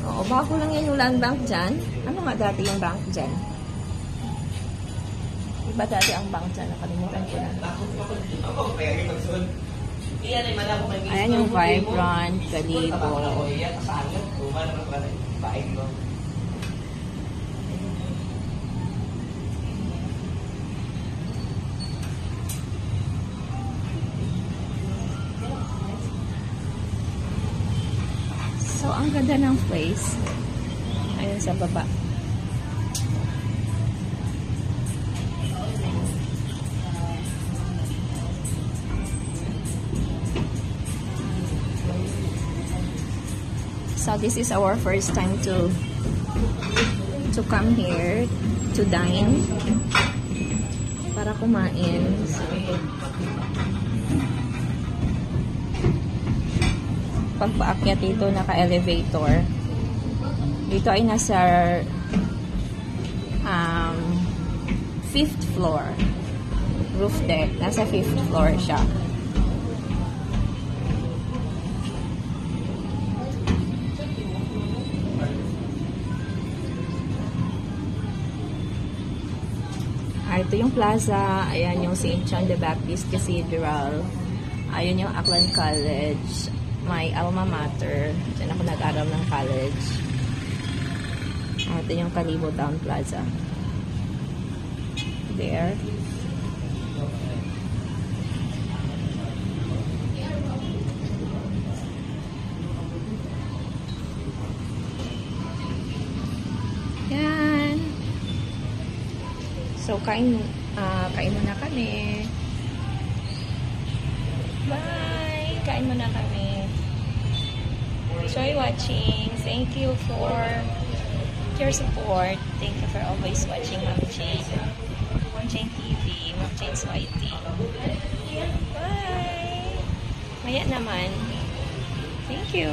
Oo, bago lang yan yung land bank dyan. Ano nga dati yung bank dyan? Iba dati ang bank dyan? Nakalimutan ko na. Ayan yung Vibrant, Galibo. So, ang ganda ng place. Ayun sa baba. So, this is our first time to come here to dine para kumain. Pagpaakyat dito, naka-elevator. Dito ay nasa 5th floor. Roof deck. Nasa 5th floor siya. Ito yung plaza. Ayan yung St. John the Baptist Cathedral. Ayun yung Aklan College. My alma mater. Diyan ako nag-aral ng college. Ito yung Kalibo Town Plaza. There. Yan. So, kain muna kami. Bye! Kain muna kami. Enjoy watching. Thank you for your support. Thank you for always watching Ma'am Jane. Ma'am Jane TV. Ma'am Jane's YT. Bye! Maya naman. Thank you.